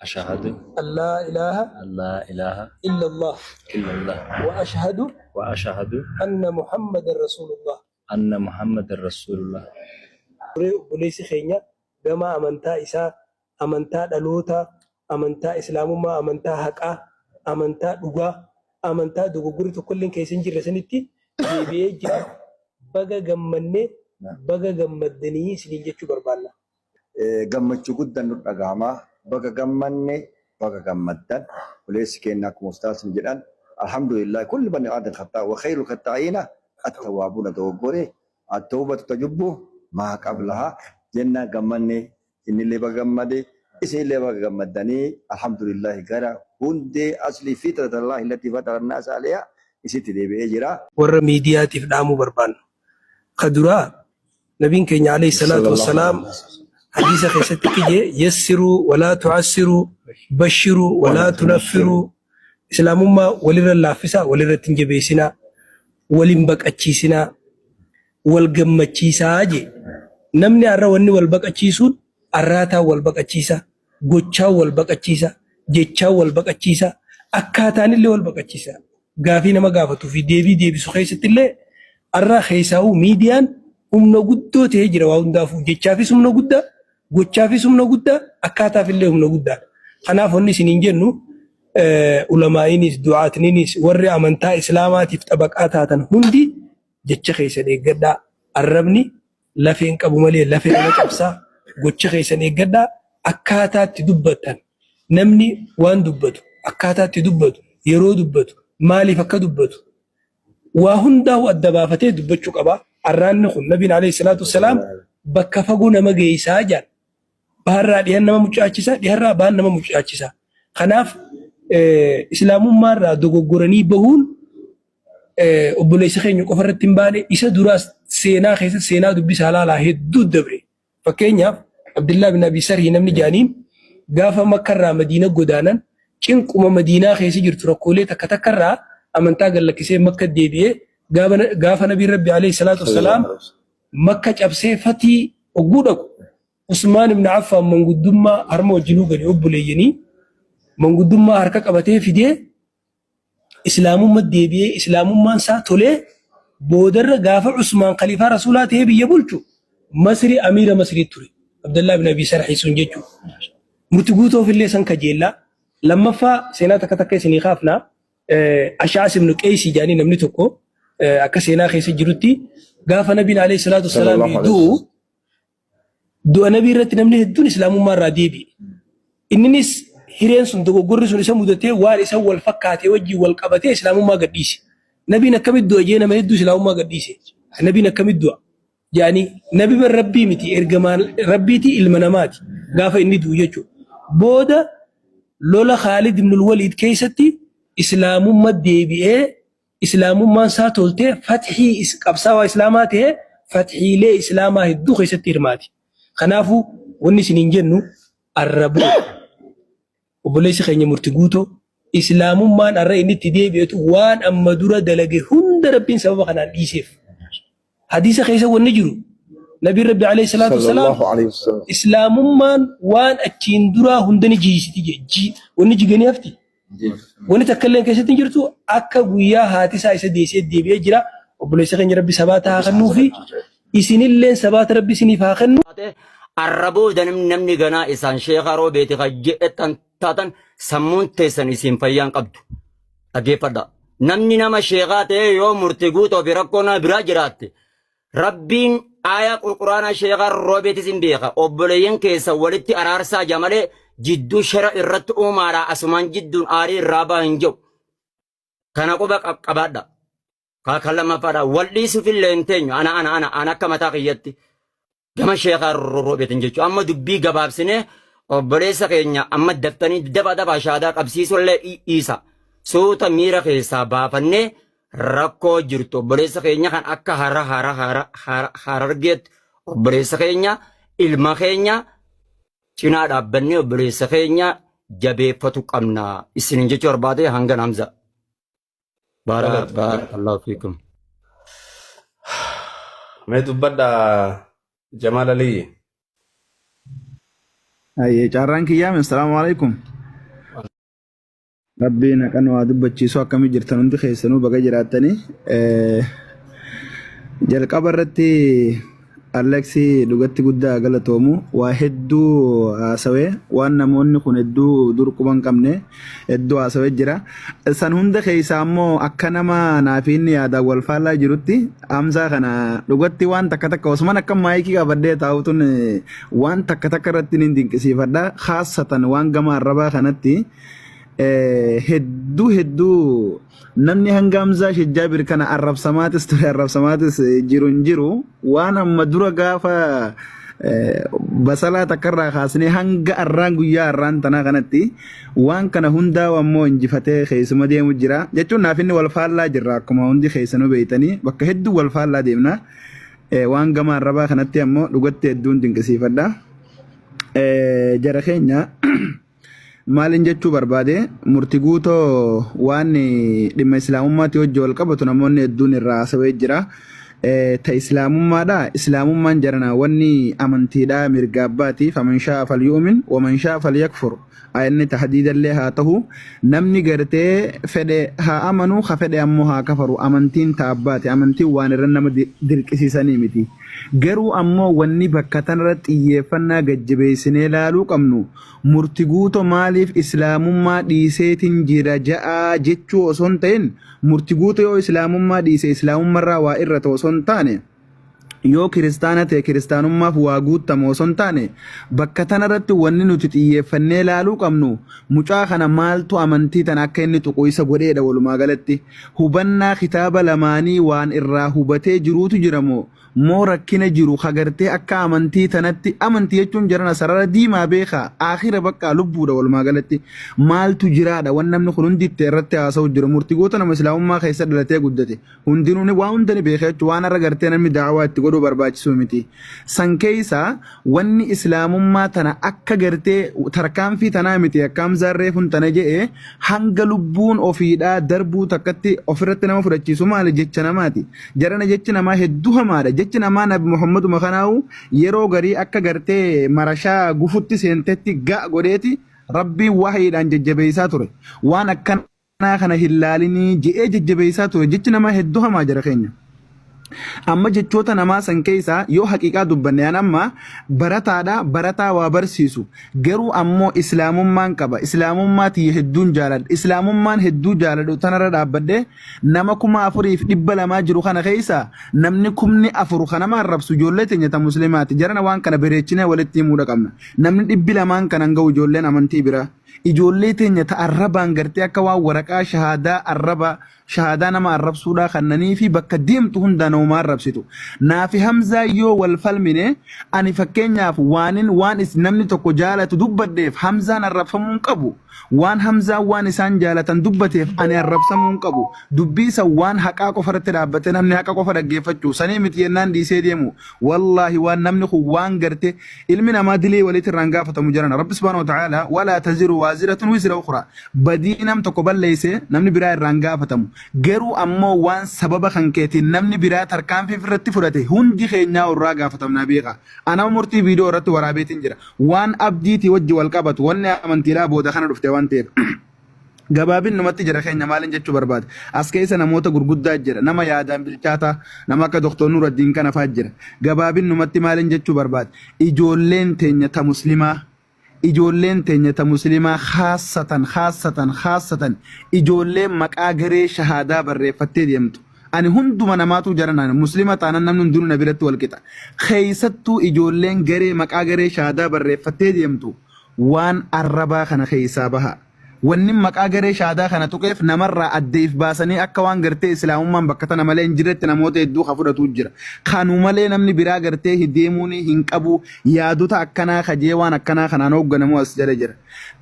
أشهد أن لا إله أن لا إله إلا الله إلا الله وأشهد أن محمد رسول الله. أن محمد رسول الله. وليس خينيا بما أمنتا إساء أمنتا دلوتا أمنتا إسلامما أمنتا حقا أمنتا دغا أمنتا دغغوري كلن كيسن جرسنتي بيجي بغا غمنه بغا غمدني سنين جچو بربانا gammachuu guddaan nu dhaga'ama baga gammanne baga gammaddan وليس كأنكم مستعصم جدا الحمد لله كل بني آدم خطأ وخير الخطائين التوابون دوغوري التوبة تجبه ما قبلها جنة غمني إن اللي بغمدي إسي اللي بغمدني الحمد لله غير هندي أصلي فطرة الله التي فطر الناس عليها إسي تدبي إجرا ور ميدياتي فدامو بربان خدرا نبي كenya عليه الصلاة والسلام حديث خيستك يسروا ولا تعسروا بشروا ولا تنفروا إسلام ما ولر اللافسا ولر تنجبيسنا ولنبك أتشيسنا والقم أتشيسا أجي نمني أرى واني والبك أتشيسون أراتا والبك أتشيسا قوتشا والبك أتشيسا جيتشا والبك أتشيسا أكاتان اللي والبك أتشيسا قافينا ما قافتو في ديبي سخيست اللي أرى خيساو ميديان humna guddoo ta'ee jira waa hundaafuu jechaafis humna guddaa gochaafis humna guddaa akkaataaf illee humna guddaa kanaaf wanni isiniin jennu ulamaa'iinis du'aatniinis warri amantaa islaamaatiif xabaqaa taatan hundi jecha keessan eeggadhaa arrabni lafeen qabu malee lafee nama cabsaa gocha keessan eeggadhaa akkaataatti dubbattan namni waan dubbatu akkaataatti dubbatu yeroo dubbatu maaliif akka dubbatu waa hundaa'u adda baafatee dubbachuu qabaa. الران خن نبي عليه الصلاة والسلام بكفجو نما جيسا جان بهرّا ديان نما مجاچسا ديهرّا بان نما مجاچسا خناف إسلام مرة دوغورني بهون أبوليس خين يكفر التنبالي إسا دراس سينا خيس سينا دبي سالا لا هدو دبري فكينيا عبد الله بن أبي سري نمني جانين قاف مكرّا مدينة قدانا كين كوما مدينة خيس جرت ركولي تكتكرّا أمنتا قال لك سي مكة ديبيه قاف نبي ربي عليه الصلاة والسلام مكة أبسي فتي وجودك عثمان بن عفان من قدما أرمو جنوب العب ليني من قدما حركة أبتي في دي إسلام مدي بي إسلام ما ساتولي بودر قاف عثمان خليفة رسولاته بيبولشو مصري أمير مصري توري عبد الله بن أبي سرحي سنججو مرتقوتو في اللي سنكجيلا لما فا سيناتك تكيسني خافنا أشعاس بن قيسي جاني نمنتكو أكسينا خيس جروتي قاف نبي عليه الصلاة والسلام دو نبي رت نمني الدون إسلام مرة ديبي إننيس هيرين سندو قرر سن سمودته وارس أول فكاتي وجي والقبتي إسلام ما قديس نبي نكمل دو جينا من الدو إسلام ما قديس نبي نكمل دو يعني نبي من ربي متي إرجمان ربيتي المنامات قاف إني دو يجو بودا لولا خالد بن الوليد كيستي إسلام ما ديبي إسلام ما ساتولته فتحي قبصة إسلاماته فتحي لي إسلامه الدخل ستيرماتي خنافو ونسنين جنو الربو وبليس خيني مرتقوتو إسلام ما نرى إن تدي بيتو وان أما دورا دلقي هند ربين سبب خنا الإيسف حديث خيسا ونجرو نبي ربي عليه الصلاة والسلام إسلام ما وان أتشين دورا هندني جيسي تيجي ونجي جني أفتي ونتكلم كيف تنجرتو أكا ويا هاتي سايسة ديسي ديبيا جرا وبليس خيني ربي سباتها خنو في إسين اللين سبات ربي سني فاخنو الربو دنم نمني غنا إسان شيخ رو بيتي خجئتن تاتن سمون تيسن إسين فيان قبدو أجي فدا نمني نما شيخات يو مرتقوتو برقونا براجرات ربين آية القرآن شيخ رو بيتي سنبيخا وبلين كيسا ولدتي أرارسا جمالي جدو شرع الرت أمارا أسمان جدو آري الرابا هنجو كان قبك أبدا كلام فدا وليس في اللينتين أنا كما تاقيتي كما شيخ الروبيت نجو أما دبي قباب سنة وبليس كينيا أما دفتني دبا شادا قبسيس ولا إيسا سوتا ميرا خيسا بافنة ركو جرتو بليس كينيا كان أكا هارجت وبليس كينيا إلما كينيا Cina dhaabbanni obboleessa keenya jabeeffatu qabna isinin jechuu barbaade hanga namza barakallahu fiikum mee dubbadha Jamaal Ali carraan kiyyaame assalaamu alaikum Rabbiin kan waa dubbachiisu akkamii jirtan hundi keessanuu baga jiraattanii jalqaba irratti Alexi dhugatti guddaa galatoomu waa hedduu haasawee waan namoonni kun hedduu dur quban qabne hedduu haasawee jira san hunda keessaa ammoo akka nama naafiin yaada wal faallaa jirutti amsaa kana dhugatti waan takka takka osman akka maayikii qabadhee taa'utuun waan takka takka irratti ni dinqisiifadha khaasatan waan gama arrabaa kanatti hedduu namni hanga Hamzaa Shijjaabir kana arrabsamaatis ture arrabsamaatis jiru waan amma dura gaafa basalaa takkarraa kaasnee hanga arraan guyyaa arraan tanaa kanatti waan kana hundaa ammoo injifatee keessuma deemu jira jechuun naaf inni wal faallaa jirra akkuma hundi keessanuu beeytanii bakka hedduu wal faallaa deemna waan gama arrabaa kanatti ammoo dhugatti hedduun dinqisiifadha jara keenya maalin jechuu barbaade murtii guutoo waan dhimma islaamummaatti wajji wal qabatu namoonni hedduun irraa haasawee jira ta islaamummaadha islaamummaan jarana wanni amantiidha mirga abbaati faman shaa falyu'min waman shaa falyakfur ayanni tahdiidallee haa tahu namni gartee fedhe haa amanu ha fedhe ammoo haa kafaru amantiin ta abbaati amantiin waan irra nama dirqisiisanii miti garuu ammoo wanni bakka tanarratti xiyyeeffannaa gajjabeessinee laaluu qabnu murtii guutoo maaliif islaamummaa dhiiseetiin jira ja'aa jechuu osoo hin ta'in murtii guutoo yoo islaamummaa dhiise islaamummaarraa waa irra ta'u osoo hin taane yoo kiristaana ta'e kiristaanummaaf waa guuttamu osoo hin taane bakka tanarratti wanni nuti xiyyeeffannee laaluu qabnu mucaa kana maaltu amantii tana akka inni tuqu isa godheedha walumaa galatti hubannaa kitaaba lamaanii waan irraa hubatee jiruutu jiramoo moo rakkina jiru hagartee akka amantii tanatti amantii jechuun jarana sarara diimaa beeka akhira bakka lubbuudha walumaa galatti maaltu jiraadha waan namni kun hundi itti irratti haasa'u jira murtii goota nama islaamummaa keessa dhalatee guddate hundinuun waan hundani beeka jechuun waan irra gartee namni daawaa itti godhuu barbaachisu miti san keessa wanni islaamummaa tana akka gartee tarkaanfii tanaa miti akka Hamzaarree kun tana jedhee hanga lubbuun ofiidhaa darbuu takkatti ofirratti nama fudhachiisu maali jecha namaati jarana jechi namaa hedduu hamaadha jechi namaa nabi Muhammadu makanaa'u yeroo garii akka gartee marashaa gufutti seentetti ga'a godheeti rabbiin wahiidhaan jajjabeessaa ture waan akkanaa kana hin laalinii je'ee jajjabeessaa ture jechi namaa hedduu hamaa jira keenya amma jechoota namaa san keessa yoo haqiiqaa dubbanne amma barataa waa barsiisu garuu ammoo islaamummaan qaba islaamummaati hedduun jaaladha islaamummaan hedduu jaaladhu tanarra dhaabbadde nama 4,200 jiru kana keessa namni 4,000 kanama arrabsu ijoollee teenya ta muslimaati jarana waan kana bareechinee walitti himuudha qabna namni 200 kan hanga'u ijoolleen amantii bira ijoollee teenya ta arrabaan gartee akka waan waraqaa shahaadaa arraba shahadaa nama arrabsuudha kannanii fi bakka deemtu hunda nama arrabsitu naafi Hamzaa yoo wal falmine ani fakkeenyaaf waan namni tokko jaalatu dubbadheef Hamzaan arrabsamuun qabu waan Hamzaa waan isaan jaalatan dubbateef ani arrabsamuun qabu dubbiisa waan haqaa qofarratti dhaabbate namni haqa qofa dhaggeeffachuu sanii miti yennaan dhiisee deemu wallahi waan namni kun waan garte ilmi namaa dilee walitti irraan gaafatamu jirana rabbi subhanahu wa ta'ala wala taziru waziratun wizra ukhra badii nam tokko balleesse namni biraa irraan gaafatamu garuu ammoo waan sababa kan keetiin namni biraa tarkaanfii irratti fudhate hundi keenyaa irraa gaafatamna beeka ana murtii viidiyoo irratti waraabeetiin jira waan abdiitii wajji wal qabatu wanni amantiidhaa booda kana dhufte waan ta'eef gabaabin numatti jira keenya maalin jechuu barbaade as keessa namoota gurguddaa jira nama yaadaan bilchaata nama akka Dr. Nuruddin kana fa'aa jira gabaabin numatti maalin jechuu barbaade ijoolleen teenya ta muslimaa khaasatan ijoolleen maqaa garee shahaadaa barreeffattee deemtu ani hunduma namaatu jaranaan muslima taanan namni hundinuu na biratti wal qixa keessattuu ijoolleen garee maqaa garee shahaadaa barreeffattee deemtu waan arrabaa kana keessaa baha wanni maqaa garee shahaadaa kana tuqeef namarraa addeef baasanii akka waan gartee islaamummaan bakka tana malee hin jirretti namoota hedduu fudhatu jira kanu malee namni biraa gartee deemuun hin qabu yaadota akkanaa kajee waan akkanaa kanaan hoogganamu as jala jira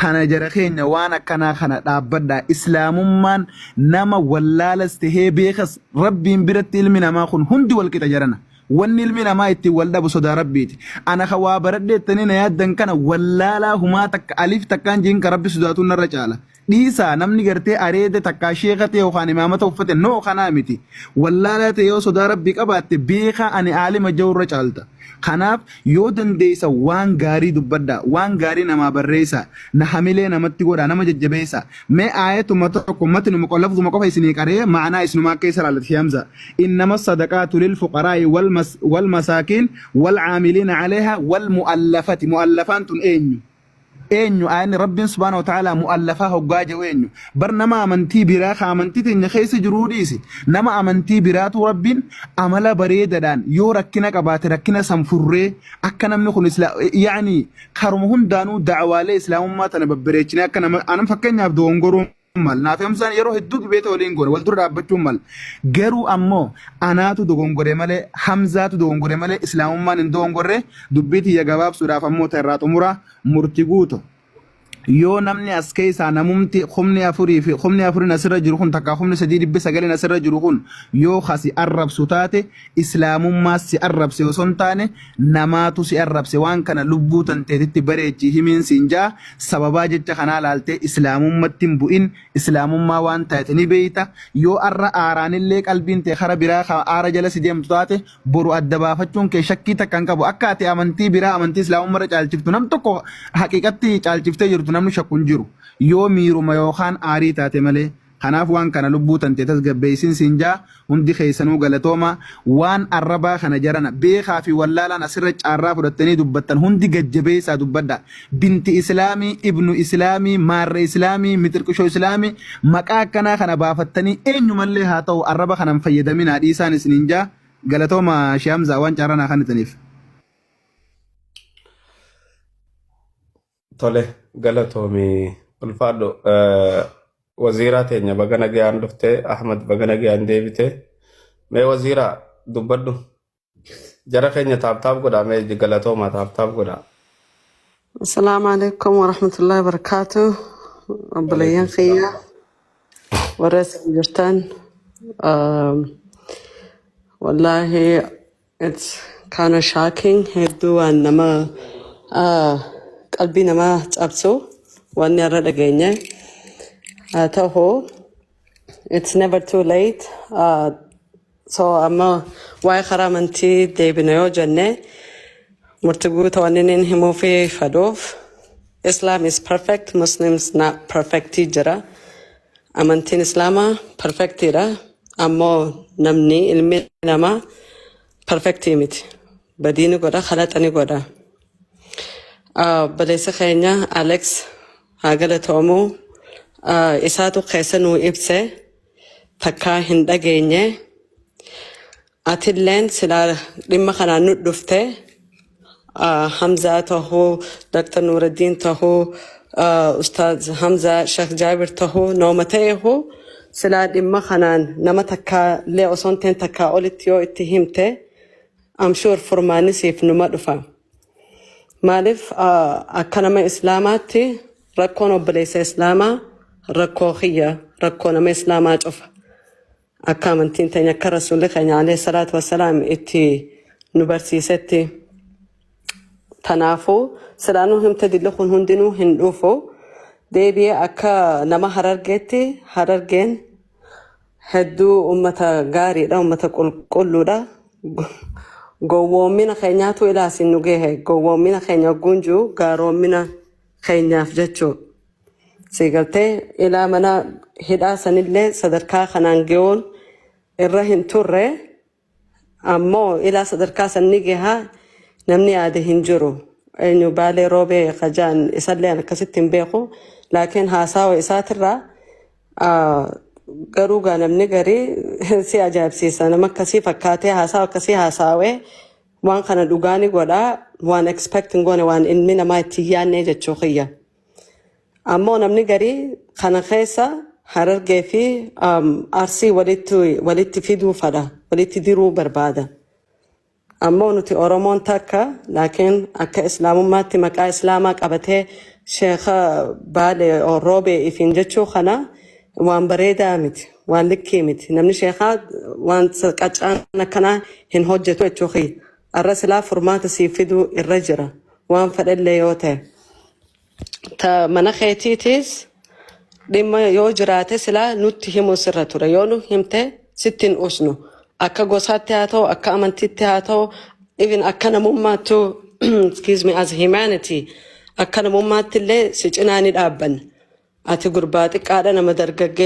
tana jara keenya waan akkanaa kana dhaabbadhaa islaamummaan nama wallaalas tahee beekas rabbiin biratti ilmi namaa kun hundi wal qixa jarana wanni ilmi namaa itti wal dhabu sodaa rabbiiti ana khawaa baradheettanii na yaaddan kana wallaalaa humaa takka alif takkaan jiin ka rabbi sodaatu narra caala dhiisaa namni gartee areede takkaa sheekate yookaan imaamata uffate noo kanaa miti wallaalaa ta'e yoo sodaa rabbii qabaatte beekaa ani aalima jawurra caalta Kanaaf yoo dandeessa waan gaarii dubbadda waan gaarii nama barreessa na hamilee namatti godha nama jajjabeessa mee aayatuma tokko matti nu qollafuma qofa isinii qaree maanaa isinuma keessa laalati hamza innama sadaqatu lil fuqaraa'i wal masaakin wal aamiliina 'alayha wal mu'allafati mu'allafan tun eenyu ayni rabbiin subhanahu wa ta'ala mu'allafa hoggaaje eenyu bar nama amantii biraa ka amantii teenya keessa jiruu dhiisi nama amantii biraatu rabbiin amala bareedaadhaan yoo rakkina qabaate rakkina sanfurree akka namni kun yaani karuma hundaanuu da'awaalee islaamummaa tana babbareechine akka nama anan fakkeenyaaf dogongoruu mal naaf hamsaan yeroo hedduu dibeeta waliin goone wal dura dhaabbachuun mal garuu ammoo anaatu dogongore malee hamzaatu dogongore malee islaamummaan hin dogongorre dubbiiti ya gabaabsuudhaaf ammoo irraa xumura murtii guuto yoo namni as keessa namumti khumni afurii nasirra jiru kun takka khumni 309 nasirra jiru kun yoo khasi arrabsu taate islaamummaa si arrabse osoo hin taane namaatu si arrabse waan kana lubbuu tanteetitti bareechi himiin sinjaa sababaa jecha kanaa laaltee islaamummaatti hin bu'in islaamummaa waan taate ni beeyta yoo arra aaraanillee qalbiin tee khara biraa aara jala si deemtu taate boru adda baafachuun kee shakkii takka hin qabu akka ati amantii biraa amantii islaamummaa caalchiftu nam tokko haqiiqatti caalchiftee jirtu namni shakkun jiru yoo miiruma yookaan aarii taate malee kanaaf waan kana lubbuu tante tasgabbeessin sinjaa hundi keessanuu galatooma waan arrabaa kana jarana beekaa fi wallaalaan asirra caarraa fudhattanii dubbattan hundi gajjabeessaa dubbadda binti islaamii ibnu islaamii maarra islaamii mitirqishoo islaamii maqaa akkanaa kana baafattanii eenyumallee haa ta'u arraba kanan fayyadaminaa dhiisaan isinjaa galatooma Hamza waan caarranaa kanitaniif. Tole galatomi ulfaadho waziiraa teenya bagana gayaan dhufte Ahmad bagana gayaan deebite mee waziiraa dubbadhu jara keenya taabtaab godha mee galatooma taabtaab godha. Assalaamu alaykum wa rahmatullahi wa barakatuh. Abbalayyan khiyya warreessa jirtan wallahi it's kind of shocking hedduu waan nama qalbii namaa cabsu waan irra dhageenye ta'u it's never too late so amma waa'ee karaa amantii deebina yoo jenne murtii guutuu wanneen himuu fi fadhuuf Islam is perfect Muslims not perfect jira amantiin Islaamaa perfectidha ammoo namni ilmi namaa perfect miti badiini godha khalaxani godha. Balesa keenya Alex hagalatoomuu isaatu keessa nuu ibse takkaa hin dhageenye atilleen silaa dhimma kanaan nu dhufte Hamza tahuu Dr. Nuruddin tahuu Ustaaz Hamza Sheikh Jabir tahuu nooma ta'ehu silaa dhimma kanaan nama takkaa lee osoo hin ta'in takkaa olitti yoo itti himte I'm sure furmaanisiif numa dhufa. Maalif akka nama islaamaatti rakkoon obboleessa islaamaa rakkoo khiyya rakkoo nama islaamaa cufa akka amantiin teenya akka rasuulli keenya alayhi salaatu wassalaam itti nu barsiisetti tanaafuu silaanuu himte dilli kun hundinuu hin dhufu deebi'ee akka nama harargeetti harargeen hedduu ummata gaariidha ummata qulqulluudha. Gowwoomina keenyaatu ilaasin nu gehe gowwoomina keenya gunjuu gaaroomina keenyaaf jechuu sigaltee ilaa mana hidhaa sanillee sadarkaa kanaan ge'uun irra hin turre ammoo ilaa sadarkaa sanni gehaa namni yaade hin jiru eenyu baalee roobee qajaan isallee akkasitti hin beeku laakiin haasawa isaatirraa garuu gaa namni garii si ajaa'ibsiisa nama akkasii fakkaatee haasawa akkasii haasawee waan kana dhugaani godhaa waan expecting goone waan ilmi namaa itti yaannee jechuu khiyya ammoo namni garii kana keessa harargee fi arsii walitti fiduu fadha walitti diruu barbaada ammoo nuti oromoon takka laakiin akka islaamummaatti maqaa islaamaa qabatee sheekha baalee roobee ifiin jechuu kana waan bareedaa miti waan likkii miti namni sheekhaa waan qaccaan akkanaa hin hojjetu jechuu khiyya arra silaa furmaata sii fiduu irra jira waan fedhallee yoo ta'e ta mana keetiitis dhimma yoo jiraate silaa nutti himuu sirra ture yoo nu himte sittiin usnu akka gosaatti haa ta'u akka amantiitti haa ta'u even akkana mummaattu excuse me as humanity akkana mummaatti illee si cinaani dhaabban ati gurbaa xiqqaadha nama dargaggee